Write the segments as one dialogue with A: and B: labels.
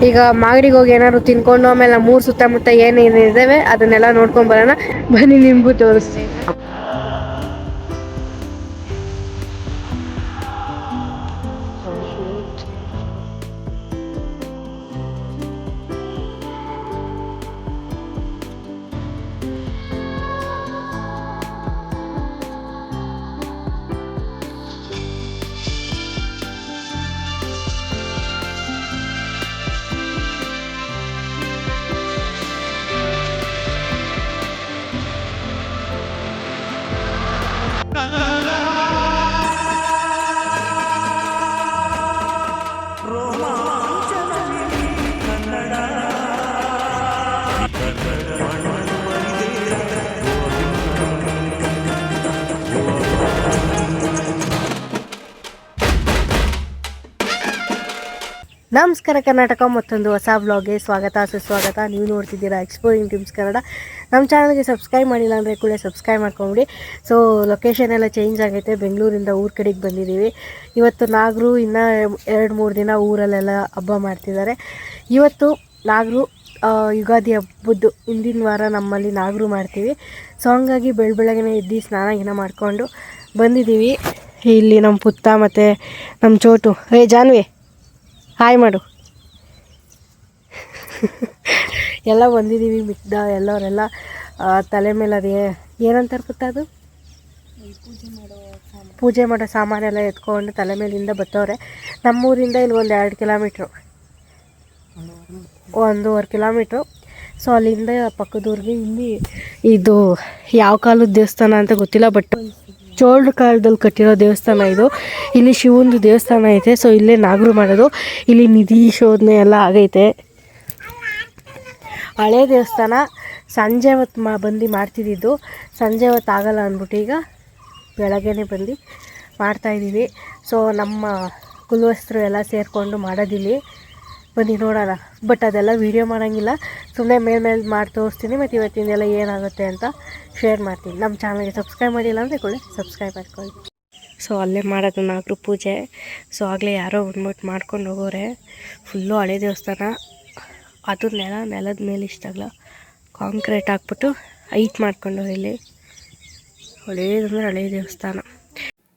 A: ಈಗ ಮಾಗಡಿಗೆ ಹೋಗಿ ಏನಾದ್ರು ತಿನ್ಕೊಂಡು ಆಮೇಲೆ ಮೂರು ಸುತ್ತಮುತ್ತ ಏನೇನು ಇದ್ದಾವೆ ಅದನ್ನೆಲ್ಲ ನೋಡ್ಕೊಂಡು ಬರೋಣ ಬನ್ನಿ, ನಿಮಗೂ ತೋರಿಸ್ತೀನಿ. ನಮಸ್ಕಾರ ಕರ್ನಾಟಕ, ಮತ್ತೊಂದು ಹೊಸ ವ್ಲಾಗ್ಗೆ ಸ್ವಾಗತ ಸುಸ್ವಾಗತ. ನೀವು ನೋಡ್ತಿದ್ದೀರಾ ಎಕ್ಸ್ಪ್ಲೋರಿಂಗ್ ಡ್ರೀಮ್ಸ್ ಕನ್ನಡ. ನಮ್ಮ ಚಾನಲ್ಗೆ ಸಬ್ಸ್ಕ್ರೈಬ್ ಮಾಡಿಲ್ಲ ಅಂದರೆ ಕೂಡ ಸಬ್ಸ್ಕ್ರೈಬ್ ಮಾಡ್ಕೊಂಬಿಡಿ. ಸೊ ಲೊಕೇಶನ್ ಎಲ್ಲ ಚೇಂಜ್ ಆಗೈತೆ, ಬೆಂಗಳೂರಿಂದ ಊರ ಕಡೆಗೆ ಬಂದಿದ್ದೀವಿ. ಇವತ್ತು ನಾಗರು ಇನ್ನೂ 2-3 ದಿನ ಊರಲ್ಲೆಲ್ಲ ಹಬ್ಬ ಮಾಡ್ತಿದ್ದಾರೆ. ಇವತ್ತು ನಾಗರು ಯುಗಾದಿ ಹಬ್ಬದ್ದು ಹಿಂದಿನ ವಾರ ನಮ್ಮಲ್ಲಿ ನಾಗರು ಮಾಡ್ತೀವಿ. ಸೊ ಹಂಗಾಗಿ ಬೆಳಗ್ಗೆನೇ ಎದ್ದು ಸ್ನಾನ ಮಾಡಿಕೊಂಡು ಬಂದಿದ್ದೀವಿ. ಇಲ್ಲಿ ನಮ್ಮ ಪುತ್ತ ಮತ್ತು ನಮ್ಮ ಚೋಟು, ಜಾನ್ವಿ ಹಾಯ್ ಮಾಡು, ಎಲ್ಲ ಬಂದಿದ್ದೀವಿ. ಮಿಕ್ದ ಎಲ್ಲವರೆಲ್ಲ ತಲೆ ಮೇಲೆ ಅದೇ ಏನಂತಾರೆ ಪುತ್ತ, ಅದು ಪೂಜೆ ಮಾಡೋ ಸಾಮಾನೆಲ್ಲ ಎತ್ಕೊಂಡು ತಲೆ ಮೇಲಿಂದ ಬರ್ತವ್ರೆ. ನಮ್ಮೂರಿಂದ ಇಲ್ಲಿ 1-2 ಕಿಲೋಮೀಟ್ರು, 1.5 ಕಿಲೋಮೀಟ್ರು. ಸೊ ಅಲ್ಲಿಂದ ಪಕ್ಕದೂರಿಗೆ ಇಲ್ಲಿ ಇದು ಯಾವ ಕಾಲದ ದೇವಸ್ಥಾನ ಅಂತ ಗೊತ್ತಿಲ್ಲ, ಬಟ್ ಚೋಳ ಕಾಲದಲ್ಲಿ ಕಟ್ಟಿರೋ ದೇವಸ್ಥಾನ ಇದು. ಇಲ್ಲಿ ಶಿವಂದು ದೇವಸ್ಥಾನ ಐತೆ. ಸೊ ಇಲ್ಲೇ ನಾಗರು ಮಾಡೋದು. ಇಲ್ಲಿ ನಿಧಿ ಶೋಧನೆ ಎಲ್ಲ ಆಗೈತೆ. ಹಳೆ ದೇವಸ್ಥಾನ. ಸಂಜೆ ಹೊತ್ತು ಬಂದು ಮಾಡ್ತಿದ್ದಿದ್ದು, ಸಂಜೆ ಹೊತ್ತು ಆಗಲ್ಲ ಅಂದ್ಬಿಟ್ಟು ಈಗ ಬೆಳಗ್ಗೆನೇ ಬಂದು ಮಾಡ್ತಾಯಿದ್ದೀವಿ. ಸೊ ನಮ್ಮ ಕುಲವಸ್ತರು ಎಲ್ಲ ಸೇರಿಕೊಂಡು ಮಾಡೋದಿಲ್ಲಿ. ಬನ್ನಿ ನೋಡೋಣ. ಬಟ್ ಅದೆಲ್ಲ ವೀಡಿಯೋ ಮಾಡೋಂಗಿಲ್ಲ, ಸುಮ್ಮನೆ ಮೇಲೆ ಮಾಡಿ ತೋರಿಸ್ತೀನಿ. ಮತ್ತು ಇವತ್ತಿಂದೆಲ್ಲ ಏನಾಗುತ್ತೆ ಅಂತ ಶೇರ್ ಮಾಡ್ತೀನಿ. ನಮ್ಮ ಚಾನಲ್ಗೆ ಸಬ್ಸ್ಕ್ರೈಬ್ ಮಾಡಿಲ್ಲ ಅಂದರೆ ಕೂಡ ಸಬ್ಸ್ಕ್ರೈಬ್ ಮಾಡ್ಕೊಳ್ಳಿ. ಸೊ ಅಲ್ಲೇ ಮಾಡೋದು ನಾಗರು ಪೂಜೆ. ಸೊ ಆಗಲೇ ಯಾರೋ ಬಂದ್ಬಿಟ್ಟು ಮಾಡ್ಕೊಂಡು ಹೋಗೋರೆ. ಫುಲ್ಲು ಹಳೆ ದೇವಸ್ಥಾನ. ಅದು ನೆಲದ ಮೇಲೆ ಇಷ್ಟಾಗಲ್ಲ, ಕಾಂಕ್ರೀಟ್ ಹಾಕ್ಬಿಟ್ಟು ಹೈಟ್ ಮಾಡ್ಕೊಂಡು ಇಲ್ಲಿ ಹಳೇದಂದ್ರೆ ಹಳೆ ದೇವಸ್ಥಾನ.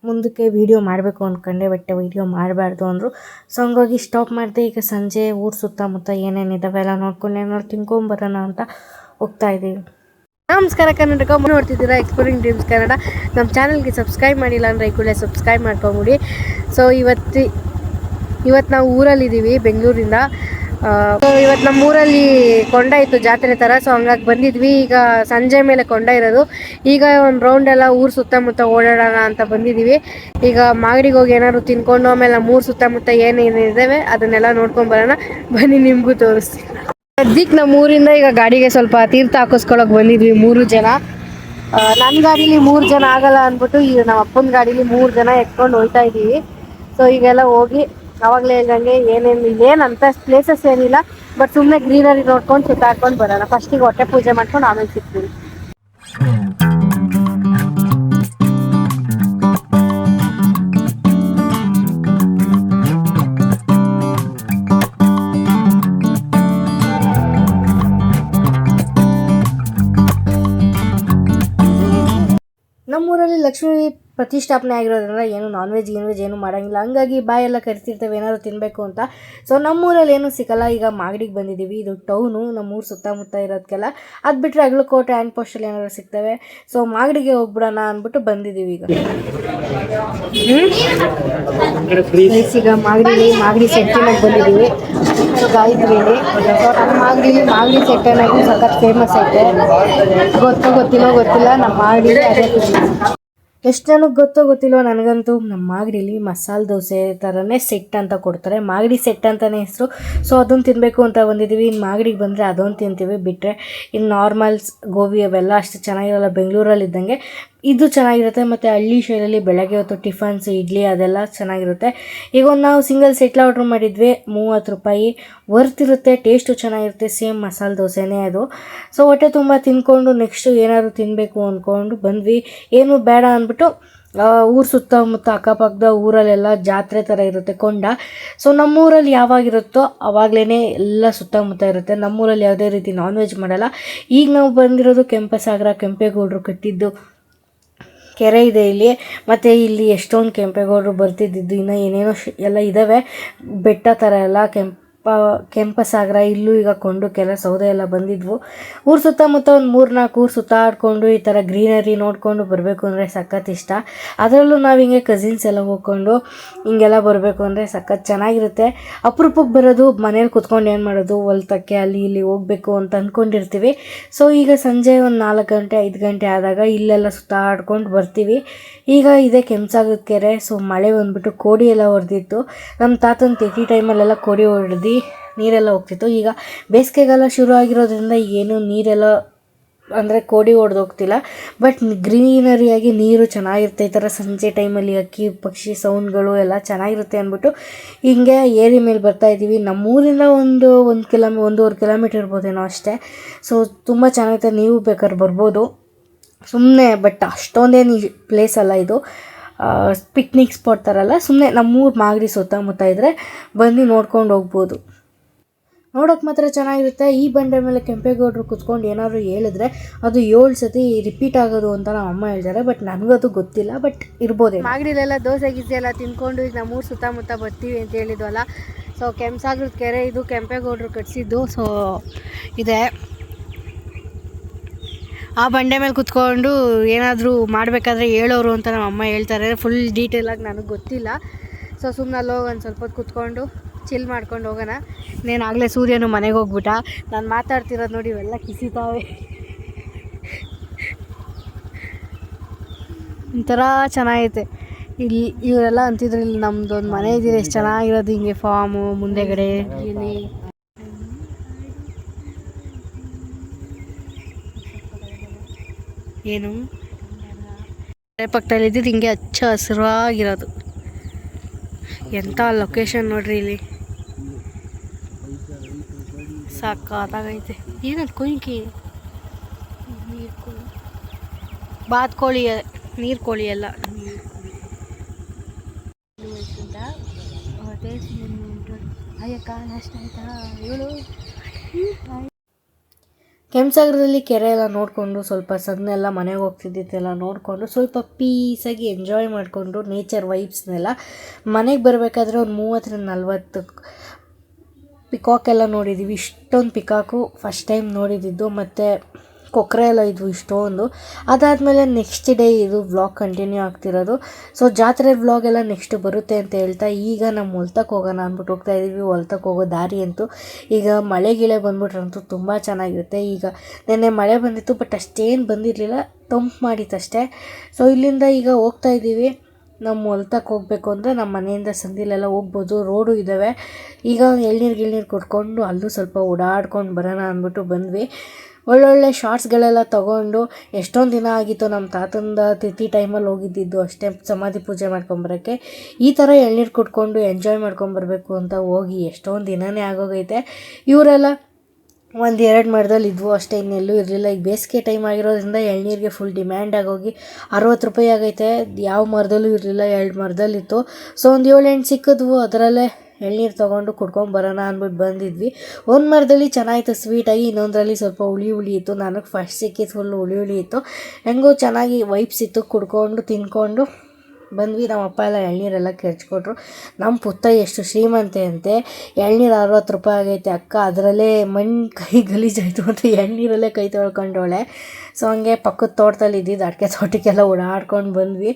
A: ಮುಂದಕ್ಕೆ ವೀಡಿಯೋ ಮಾಡಬೇಕು ಅಂದ್ಕೊಂಡೆ, ಬಟ್ ವೀಡಿಯೋ ಮಾಡಬಾರ್ದು ಅಂದರು. ಸೊ ಹಂಗಾಗಿ ಸ್ಟಾಪ್ ಮಾಡಿದೆ. ಈಗ ಸಂಜೆ ಊರು ಸುತ್ತಮುತ್ತ ಏನೇನಿದ್ದಾವೆ ಎಲ್ಲ ನೋಡ್ಕೊಂಡು ಏನಾದ್ರು ತಿನ್ಕೊಂಬರೋಣ ಅಂತ ಹೋಗ್ತಾಯಿದ್ದೀವಿ. ನಮಸ್ಕಾರ ಕರ್ನಾಟಕ, ನೋಡ್ತಿದ್ದೀರಾ ಎಕ್ಸ್ಪ್ಲೋರಿಂಗ್ ಡ್ರೀಮ್ಸ್ ಕನ್ನಡ. ನಮ್ಮ ಚಾನಲ್ಗೆ ಸಬ್ಸ್ಕ್ರೈಬ್ ಮಾಡಿಲ್ಲ ಅಂದರೆ ಕೂಡ ಸಬ್ಸ್ಕ್ರೈಬ್ ಮಾಡ್ಕೊಂಬಿಡಿ. ಸೊ ಇವತ್ತು ನಾವು ಊರಲ್ಲಿದ್ದೀವಿ ಬೆಂಗಳೂರಿಂದ. ಇವತ್ತು ನಮ್ಮ ಊರಲ್ಲಿ ಕೊಂಡ ಇತ್ತು, ಜಾತ್ರೆ ಥರ. ಸೊ ಹಂಗಾಗಿ ಬಂದಿದ್ವಿ. ಈಗ ಸಂಜೆ ಮೇಲೆ ಕೊಂಡ ಇರೋದು. ಈಗ ಒಂದು ರೌಂಡ್ ಎಲ್ಲ ಊರು ಸುತ್ತಮುತ್ತ ಓಡಾಡೋಣ ಅಂತ ಬಂದಿದ್ದೀವಿ. ಈಗ ಮಾಗಡಿಗೆ ಹೋಗಿ ಏನಾದ್ರು ತಿನ್ಕೊಂಡು ಆಮೇಲೆ ಮೂರು ಸುತ್ತಮುತ್ತ ಏನೇನು ಇದ್ದಾವೆ ಅದನ್ನೆಲ್ಲ ನೋಡ್ಕೊಂಡು ಬರೋಣ ಬನ್ನಿ, ನಿಮಗೂ ತೋರಿಸ್ತೀನಿ. ಸದ್ಯಕ್ಕೆ ನಮ್ಮ ಊರಿಂದ ಈಗ ಗಾಡಿಗೆ ಸ್ವಲ್ಪ ತೀರ್ಥ ಹಾಕಿಸ್ಕೊಳಕ್ಕೆ ಬಂದಿದ್ವಿ 3 ಜನ. ನನ್ನ ಗಾಡೀಲಿ 3 ಜನ ಆಗಲ್ಲ ಅಂದ್ಬಿಟ್ಟು ಈಗ ನಮ್ಮ ಅಪ್ಪನ ಗಾಡೀಲಿ 3 ಜನ ಎತ್ಕೊಂಡು ಹೋಗ್ತಾ ಇದ್ದೀವಿ. ಸೊ ಈಗೆಲ್ಲ ಹೋಗಿ ಅವಾಗಲೇ ಹೇಳ್ದಂಗೆ ಏನಂತ ಪ್ಲೇಸಸ್ ಏನಿಲ್ಲ, ಬಟ್ ಸುಮ್ಮನೆ ಗ್ರೀನರಿ ನೋಡ್ಕೊಂಡು ಸುತ್ತಾಡ್ಕೊಂಡು ಬರೋಣ. ಫಸ್ಟಿಗೆ ಹೊಟ್ಟೆ ಪೂಜೆ ಮಾಡ್ಕೊಂಡು ಆಮೇಲೆ ಸಿಗ್ತೀವಿ. ನಮ್ಮೂರಲ್ಲಿ ಲಕ್ಷ್ಮೀ ಪ್ರತಿಷ್ಠಾಪನೆ ಆಗಿರೋದ್ರಿಂದ ಏನು ನಾನ್ ವೆಜ್ ಏನು ಮಾಡೋಂಗಿಲ್ಲ. ಹಂಗಾಗಿ ಬಾಯೆಲ್ಲ ಕರಿತಿರ್ತೇವೆ ಏನಾದ್ರು ತಿನ್ನಬೇಕು ಅಂತ. ಸೊ ನಮ್ಮೂರಲ್ಲಿ ಏನೂ ಸಿಕ್ಕಲ್ಲ. ಈಗ ಮಾಗಡಿಗೆ ಬಂದಿದ್ದೀವಿ. ಇದು ಟೌನು, ನಮ್ಮೂರು ಸುತ್ತಮುತ್ತ ಇರೋದಕ್ಕೆಲ್ಲ. ಅದು ಬಿಟ್ಟರೆ ಅಗ್ಲಕೋಟೆ ಆ್ಯಂಡ್ ಪೋಸ್ಟಲ್ಲಿ ಏನಾದ್ರು ಸಿಗ್ತವೆ. ಸೊ ಮಾಗಡಿಗೆ ಹೋಗ್ಬಿಡೋಣ ಅಂದ್ಬಿಟ್ಟು ಬಂದಿದ್ದೀವಿ. ಈಗ ಮಾಗಡಿ ಸೆಟ್ಟಿನಾಗ ಬಂದಿದ್ದೀವಿ. ಸೊ ಗಾಯತ್ರಿಯಲ್ಲಿ ನಮ್ಮ ಮಾಗಡಿ ಸೆಟ್ ಅನ್ನೋದು ಸಖತ್ ಫೇಮಸ್ ಐತೆ. ಗೊತ್ತಿಲ್ಲ ನಮ್ಮ ಮಾಗಡಿಲಿ ಅದೇ ಎಷ್ಟು ಜನಕ್ಕೆ ಗೊತ್ತಿಲ್ವೋ ನನಗಂತೂ ನಮ್ಮ ಮಾಗಡಿಲಿ ಮಸಾಲೆ ದೋಸೆ ಥರನೇ ಸೆಟ್ ಅಂತ ಕೊಡ್ತಾರೆ. ಮಾಗಡಿ ಸೆಟ್ ಅಂತಲೇ ಹೆಸರು. ಸೊ ಅದನ್ನು ತಿನ್ನಬೇಕು ಅಂತ ಬಂದಿದ್ದೀವಿ. ಇನ್ನು ಮಾಗಡಿಗೆ ಬಂದರೆ ಅದೊಂದು ತಿಂತೀವಿ. ಬಿಟ್ಟರೆ ಇನ್ನು ನಾರ್ಮಲ್ಸ್ ಗೋಬಿ ಅವೆಲ್ಲ ಅಷ್ಟು ಚೆನ್ನಾಗಿರಲ್ಲ. ಬೆಂಗಳೂರಲ್ಲಿ ಇದ್ದಂಗೆ ಇದು ಚೆನ್ನಾಗಿರುತ್ತೆ. ಮತ್ತು ಹಳ್ಳಿ ಶೈಲಿಯಲ್ಲಿ ಬೆಳಗ್ಗೆ ಹೊತ್ತು ಟಿಫನ್ಸ್ ಇಡ್ಲಿ ಅದೆಲ್ಲ ಚೆನ್ನಾಗಿರುತ್ತೆ. ಈಗ ಒಂದು ನಾವು ಸಿಂಗಲ್ ಸೆಟ್ಲ ಆರ್ಡ್ರ್ ಮಾಡಿದ್ವಿ, 30 ರೂಪಾಯಿ. ವರ್ತ್ ಇರುತ್ತೆ, ಟೇಸ್ಟು ಚೆನ್ನಾಗಿರುತ್ತೆ. ಸೇಮ್ ಮಸಾಲೆ ದೋಸೆನೇ ಅದು. ಸೊ ಹೊಟ್ಟೆ ತುಂಬ ತಿಂದ್ಕೊಂಡು ನೆಕ್ಸ್ಟು ಏನಾದ್ರು ತಿನ್ನಬೇಕು ಅಂದ್ಕೊಂಡು ಬಂದ್ವಿ. ಏನು ಬೇಡ ಅಂದ್ಬಿಟ್ಟು ಊರು ಸುತ್ತಮುತ್ತ ಅಕ್ಕಪಕ್ಕದ ಊರಲ್ಲೆಲ್ಲ ಜಾತ್ರೆ ಥರ ಇರುತ್ತೆ ಕೊಂಡ. ಸೊ ನಮ್ಮೂರಲ್ಲಿ ಯಾವಾಗಿರುತ್ತೋ ಆವಾಗಲೇ ಎಲ್ಲ ಸುತ್ತಮುತ್ತ ಇರುತ್ತೆ. ನಮ್ಮೂರಲ್ಲಿ ಯಾವುದೇ ರೀತಿ ನಾನ್ ವೆಜ್ ಮಾಡಲ್ಲ. ಈಗ ನಾವು ಬಂದಿರೋದು ಕೆಂಪಸಾಗರ, ಕೆಂಪೇಗೌಡರು ಕಟ್ಟಿದ್ದು ಕೆರೆ ಇದೆ ಇಲ್ಲಿ. ಮತ್ತು ಇಲ್ಲಿ ಎಷ್ಟೊಂದು ಕೆಂಪೇಗೌಡರು ಬರ್ತಿದ್ದಿದ್ದು ಇನ್ನೂ ಏನೇನೋ ಎಲ್ಲ ಇದ್ದಾವೆ, ಬೆಟ್ಟ ಥರ ಎಲ್ಲ ಕೆಂಪಸಾಗರ. ಇಲ್ಲೂ ಈಗ ಕೊಂಡು ಕೆಲ ಸೌದೆ ಎಲ್ಲ ಬಂದಿದ್ವು. ಊರು ಸುತ್ತಮುತ್ತ ಒಂದು 3-4 ಊರು ಸುತ್ತಾಡಿಕೊಂಡು ಈ ಥರ ಗ್ರೀನರಿ ನೋಡಿಕೊಂಡು ಬರಬೇಕು ಅಂದರೆ ಸಖತ್ ಇಷ್ಟ. ಅದರಲ್ಲೂ ನಾವು ಹಿಂಗೆ ಕಸಿನ್ಸ್ ಎಲ್ಲ ಹೋಗ್ಕೊಂಡು ಹಿಂಗೆಲ್ಲ ಬರಬೇಕು ಅಂದರೆ ಸಖತ್ ಚೆನ್ನಾಗಿರುತ್ತೆ. ಅಪರೂಪಕ್ಕೆ ಬರೋದು, ಮನೇಲಿ ಕುತ್ಕೊಂಡು ಏನು ಮಾಡೋದು, ಹೊಲ್ತಕ್ಕೆ ಅಲ್ಲಿ ಇಲ್ಲಿ ಹೋಗಬೇಕು ಅಂತ ಅಂದ್ಕೊಂಡಿರ್ತೀವಿ. ಸೊ ಈಗ ಸಂಜೆ ಒಂದು 4 ಗಂಟೆ 5 ಗಂಟೆ ಆದಾಗ ಇಲ್ಲೆಲ್ಲ ಸುತ್ತಾಡ್ಕೊಂಡು ಬರ್ತೀವಿ. ಈಗ ಇದೇ ಕೆಂಪಸಾಗರದ ಕೆರೆ. ಸೊ ಮಳೆ ಬಂದುಬಿಟ್ಟು ಕೋಡಿ ಎಲ್ಲ ಹೊಡೆದಿತ್ತು. ನಮ್ಮ ತಾತನ ತಿಥಿ ಟೈಮಲ್ಲೆಲ್ಲ ಕೋಡಿ ಹೊಡೆದು ನೀರೆಲ್ಲ ಹೋಗ್ತಿತ್ತು. ಈಗ ಬೇಸಿಗೆಗಾಲ ಶುರು ಆಗಿರೋದ್ರಿಂದ ಏನು ನೀರೆಲ್ಲ ಅಂದರೆ ಕೋಡಿ ಹೊಡೆದು ಹೋಗ್ತಿಲ್ಲ, ಬಟ್ ಗ್ರೀನರಿಯಾಗಿ ನೀರು ಚೆನ್ನಾಗಿರುತ್ತೆ. ಈ ಥರ ಸಂಜೆ ಟೈಮಲ್ಲಿ ಅಕ್ಕಿ ಪಕ್ಷಿ ಸೌಂಡ್ಗಳು ಎಲ್ಲ ಚೆನ್ನಾಗಿರುತ್ತೆ ಅಂದ್ಬಿಟ್ಟು ಹಿಂಗೆ ಏರಿ ಮೇಲೆ ಬರ್ತಾಯಿದ್ದೀವಿ. ನಮ್ಮೂರಿಂದ 1-1.5 ಕಿಲೋಮೀಟರ್ ಇರ್ಬೋದೇನೋ ಅಷ್ಟೇ. ಸೊ ತುಂಬ ಚೆನ್ನಾಗಿರುತ್ತೆ, ನೀವು ಬೇಕಾದ್ರೆ ಬರ್ಬೋದು ಸುಮ್ಮನೆ. ಬಟ್ ಅಷ್ಟೊಂದೇನು ಪ್ಲೇಸ್ ಅಲ್ಲ ಇದು, ಪಿಕ್ನಿಕ್ ಸ್ಪಾಟ್ ಥರಲ್ಲ, ಸುಮ್ಮನೆ ನಮ್ಮೂರು ಮಾಗಡಿ ಸುತ್ತಮುತ್ತ ಇದ್ದರೆ ಬಂದು ನೋಡ್ಕೊಂಡು ಹೋಗ್ಬೋದು. ನೋಡೋಕೆ ಮಾತ್ರ ಚೆನ್ನಾಗಿರುತ್ತೆ. ಈ ಬಂಡೆ ಮೇಲೆ ಕೆಂಪೇಗೌಡರು ಕುತ್ಕೊಂಡು ಏನಾದರೂ ಹೇಳಿದ್ರೆ ಅದು 7 ಸತಿ ರಿಪೀಟ್ ಆಗೋದು ಅಂತ ನಮ್ಮ ಅಮ್ಮ ಹೇಳ್ತಾರೆ. ಬಟ್ ನನಗದು ಗೊತ್ತಿಲ್ಲ, ಬಟ್ ಇರ್ಬೋದೇ. ಮಾಗಡಿಲೆಲ್ಲ ದೋಸೆ ಗೀಸೆ ಎಲ್ಲ ತಿಂದ್ಕೊಂಡು ಈಗ ನಮ್ಮೂರು ಸುತ್ತಮುತ್ತ ಬರ್ತೀವಿ ಅಂತ ಹೇಳಿದ್ವಲ್ಲ. ಸೊ ಕೆಂಪಸಾಗರದ ಕೆರೆ ಇದು, ಕೆಂಪೇಗೌಡರು ಕಟ್ಟಿಸಿದ್ದು. ಸೊ ಇದೆ, ಆ ಬಂಡೆ ಮೇಲೆ ಕುತ್ಕೊಂಡು ಏನಾದರೂ ಮಾಡಬೇಕಾದ್ರೆ ಹೇಳೋರು ಅಂತ ನಮ್ಮ ಅಮ್ಮ ಹೇಳ್ತಾರೆ. ಫುಲ್ ಡೀಟೇಲಾಗಿ ನನಗೆ ಗೊತ್ತಿಲ್ಲ. ಸೊ ಸುಮ್ಮನೆ ಅಲ್ಲೋಗಿ ಒಂದು ಸ್ವಲ್ಪ ಹೊತ್ತು ಕುತ್ಕೊಂಡು ಚಿಲ್ ಮಾಡ್ಕೊಂಡು ಹೋಗೋಣ. ಆಗಲೇ ಸೂರ್ಯನು ಮನೆಗೆ ಹೋಗ್ಬಿಟ್ಟ. ನಾನು ಮಾತಾಡ್ತಿರೋದು ನೋಡಿ ಇವೆಲ್ಲ ಕಿಸಿತಾವೆ. ಒಂಥರ ಚೆನ್ನಾಗೈತೆ ಇಲ್ಲಿ. ಇವರೆಲ್ಲ ಅಂತಿದ್ರು ಇಲ್ಲಿ ನಮ್ಮದೊಂದು ಮನೆ ಇದ್ದಿದೆ ಎಷ್ಟು ಚೆನ್ನಾಗಿರೋದು, ಹಿಂಗೆ ಫಾರ್ಮು ಮುಂದೆಗಡೆ ಇಲ್ಲಿ. ಏನು ಪಕ್ಕದಲ್ಲಿ ಇದ್ದಿದ್ದು ಹಿಂಗೆ ಹಚ್ಚ ಹಸಿರಾಗಿರೋದು. ಎಂಥ ಲೊಕೇಶನ್ ನೋಡ್ರಿ ಇಲ್ಲಿ, ಸಾಕಾಗೈತೆ. ಏನದು ಕೊಯ್ಕಿ ಬಾತ್ಕೋಳಿ, ನೀರು ಕೋಳಿ ಎಲ್ಲ. ಕೆಂಪಸಾಗರದಲ್ಲಿ ಕೆರೆ ಎಲ್ಲ ನೋಡಿಕೊಂಡು ಸ್ವಲ್ಪ ಸನ್ನೆಲ್ಲ ಮನೆಗೆ ಹೋಗ್ತಿದ್ದಿದ್ದೆಲ್ಲ ನೋಡಿಕೊಂಡು ಸ್ವಲ್ಪ ಪೀಸಾಗಿ ಎಂಜಾಯ್ ಮಾಡಿಕೊಂಡು ನೇಚರ್ ವೈಬ್ಸ್ನೆಲ್ಲ ಮನೆಗೆ ಬರಬೇಕಾದ್ರೆ ಒಂದು 30-40 ಪಿಕಾಕ್ ಎಲ್ಲ ನೋಡಿದ್ದೀವಿ. ಇಷ್ಟೊಂದು ಪಿಕಾಕು ಫಸ್ಟ್ ಟೈಮ್ ನೋಡಿದ್ದಿದ್ದು. ಮತ್ತು ಕೊಕ್ಕರೆ ಎಲ್ಲ ಇದ್ವು ಇಷ್ಟೊಂದು. ಅದಾದಮೇಲೆ ನೆಕ್ಸ್ಟ್ ಡೇ ಇದು ವ್ಲಾಗ್ ಕಂಟಿನ್ಯೂ ಆಗ್ತಿರೋದು. ಸೊ ಜಾತ್ರೆ ವ್ಲಾಗ್ ಎಲ್ಲ ನೆಕ್ಸ್ಟ್ ಬರುತ್ತೆ ಅಂತ ಹೇಳ್ತಾ ಈಗ ನಮ್ಮ ಹೊಲ್ತಕ್ಕೆ ಹೋಗೋಣ ಅಂದ್ಬಿಟ್ಟು ಹೋಗ್ತಾಯಿದ್ದೀವಿ. ಹೊಲ್ತಕ್ಕೆ ಹೋಗೋ ದಾರಿ ಅಂತೂ ಈಗ ಮಳೆ ಗಿಳೆ ಬಂದ್ಬಿಟ್ರಂತೂ ತುಂಬ ಚೆನ್ನಾಗಿರುತ್ತೆ. ಈಗ ನೆನ್ನೆ ಮಳೆ ಬಂದಿತ್ತು, ಬಟ್ ಅಷ್ಟೇನು ಬಂದಿರಲಿಲ್ಲ, ತಂಪು ಮಾಡಿತ್ತಷ್ಟೇ. ಸೊ ಇಲ್ಲಿಂದ ಈಗ ಹೋಗ್ತಾಯಿದ್ದೀವಿ. ನಮ್ಮ ಹೊಲ್ತಕ್ಕೆ ಹೋಗಬೇಕು ಅಂದರೆ ನಮ್ಮ ಮನೆಯಿಂದ ಸಂದಿಲೆಲ್ಲ ಹೋಗ್ಬೋದು, ರೋಡು ಇದ್ದಾವೆ. ಈಗ ಎಳ್ನೀರು ಕೊಟ್ಕೊಂಡು ಅಲ್ಲೂ ಸ್ವಲ್ಪ ಓಡಾಡ್ಕೊಂಡು ಬರೋಣ ಅಂದ್ಬಿಟ್ಟು ಬಂದ್ವಿ. ಒಳ್ಳೊಳ್ಳೆ ಶಾರ್ಟ್ಸ್ಗಳೆಲ್ಲ ತೊಗೊಂಡು ಎಷ್ಟೊಂದು ದಿನ ಆಗಿತ್ತು ನಮ್ಮ ತಾತಂದ ತಿಥಿ ಟೈಮಲ್ಲಿ ಹೋಗಿದ್ದಿದ್ದು ಅಷ್ಟೇ, ಸಮಾಧಿ ಪೂಜೆ ಮಾಡ್ಕೊಂಬರೋಕ್ಕೆ. ಈ ಥರ ಎಳ್ನೀರು ಕುಟ್ಕೊಂಡು ಎಂಜಾಯ್ ಮಾಡ್ಕೊಂಬರ್ಬೇಕು ಅಂತ ಹೋಗಿ ಎಷ್ಟೊಂದು ದಿನವೇ ಆಗೋಗೈತೆ. ಇವರೆಲ್ಲ 1-2 ಮರದಲ್ಲಿ ಇದ್ವು ಅಷ್ಟೇ, ಇನ್ನೆಲ್ಲೂ ಇರಲಿಲ್ಲ. ಈಗ ಬೇಸಿಗೆ ಟೈಮ್ ಆಗಿರೋದ್ರಿಂದ ಎಳ್ನೀರಿಗೆ ಫುಲ್ ಡಿಮ್ಯಾಂಡ್ ಆಗೋಗಿ 60 ರೂಪಾಯಿ ಆಗೈತೆ. ಯಾವ ಮರದಲ್ಲೂ ಇರಲಿಲ್ಲ, 2 ಮರದಲ್ಲಿತ್ತು. ಸೊ ಒಂದು 7-8 ಸಿಕ್ಕಿದ್ವು, ಅದರಲ್ಲೇ ಎಳ್ನೀರು ತೊಗೊಂಡು ಕುಡ್ಕೊಂಬರೋಣ ಅಂದ್ಬಿಟ್ಟು ಬಂದಿದ್ವಿ. ಒಂದು ಮರದಲ್ಲಿ ಚೆನ್ನಾಗಿತ್ತು ಸ್ವೀಟಾಗಿ, ಇನ್ನೊಂದರಲ್ಲಿ ಸ್ವಲ್ಪ ಹುಳಿ ಇತ್ತು. ನನಗೆ ಫಸ್ಟ್ ಸಿಕ್ಕಿದ್ದು ಫುಲ್ ಹುಳಿ ಇತ್ತು. ಹೆಂಗೋ ಚೆನ್ನಾಗಿ ವೈಬ್ಸ್ ಇತ್ತು, ಕುಡ್ಕೊಂಡು ತಿನ್ಕೊಂಡು ಬಂದ್ವಿ. ನಮ್ಮ ಅಪ್ಪ ಎಲ್ಲ ಎಳ್ನೀರೆಲ್ಲ ಕೆರ್ಚ್ಕೊಟ್ರು. ನಮ್ಮ ಪುತ್ತ ಎಷ್ಟು ಶ್ರೀಮಂತೆ ಅಂತೆ, ಎಳ್ನೀರು 60 ರೂಪಾಯಿ ಆಗೈತೆ ಅಕ್ಕ, ಅದರಲ್ಲೇ ಮಣ್ಣು ಕೈ ಗಲೀಜಾಯಿತು ಅಂತ ಎಳ್ನೀರಲ್ಲೇ ಕೈ ತೊಳ್ಕೊಂಡವಳೆ. ಸೊ ಹಂಗೆ ಪಕ್ಕದ ತೋಟದಲ್ಲಿ ಇದ್ದಿದ್ದು ಅಡಿಕೆ ತೋಟಕ್ಕೆಲ್ಲ ಓಡಾಡ್ಕೊಂಡು ಬಂದ್ವಿ.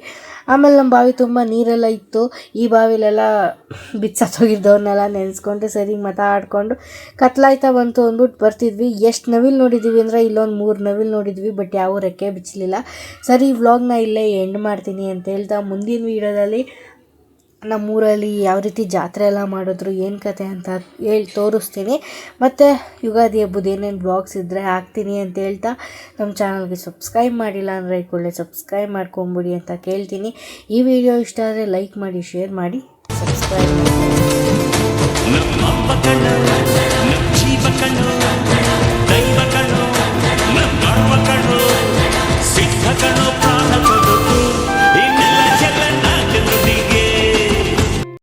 A: ಆಮೇಲೆ ನಮ್ಮ ಬಾವಿ ತುಂಬ ನೀರೆಲ್ಲ ಇತ್ತು. ಈ ಬಾವಿಲೆಲ್ಲ ಬಿಚ್ಚೋಗಿದ್ದವನ್ನೆಲ್ಲ ನೆನೆಸ್ಕೊಂಡು ಸರಿ ಮಾತಾಡಿಕೊಂಡು ಕತ್ಲಾಯ್ತಾ ಬಂತು ಅಂದ್ಬಿಟ್ಟು ಬರ್ತಿದ್ವಿ. ಎಷ್ಟು ನವಿಲು ನೋಡಿದ್ದೀವಿ ಅಂದರೆ ಇಲ್ಲೊಂದು 3 ನವಿಲು ನೋಡಿದ್ವಿ, ಬಟ್ ಯಾವ ರೆಕ್ಕೆ ಬಿಚ್ಚಲಿಲ್ಲ. ಸರಿ ವ್ಲಾಗ್ನ ಇಲ್ಲೇ ಎಂಡ್ ಮಾಡ್ತೀನಿ ಅಂತ ಹೇಳ್ತಾ ಮುಂದಿನ ವೀಡಿಯೋದಲ್ಲಿ ನಮ್ಮೂರಲ್ಲಿ ಯಾವ ರೀತಿ ಜಾತ್ರೆ ಎಲ್ಲ ಮಾಡಿದ್ರು, ಏನು ಕತೆ ಅಂತ ಹೇಳಿ ತೋರಿಸ್ತೀನಿ. ಮತ್ತು ಯುಗಾದಿ ಹಬ್ಬದ ಏನೇನು ಬ್ಲಾಗ್ಸ್ ಇದ್ದರೆ ಹಾಕ್ತೀನಿ ಅಂತ ಹೇಳ್ತಾ ನಮ್ಮ ಚಾನಲ್ಗೆ ಸಬ್ಸ್ಕ್ರೈಬ್ ಮಾಡಿಲ್ಲ ಅಂದರೆ ಕೂಡಲೇ ಸಬ್ಸ್ಕ್ರೈಬ್ ಮಾಡ್ಕೊಂಬಿಡಿ ಅಂತ ಕೇಳ್ತೀನಿ. ಈ ವಿಡಿಯೋ ಇಷ್ಟ ಆದರೆ ಲೈಕ್ ಮಾಡಿ, ಶೇರ್ ಮಾಡಿ, ಸಬ್ಸ್ಕ್ರೈಬ್ ಮಾಡಿ.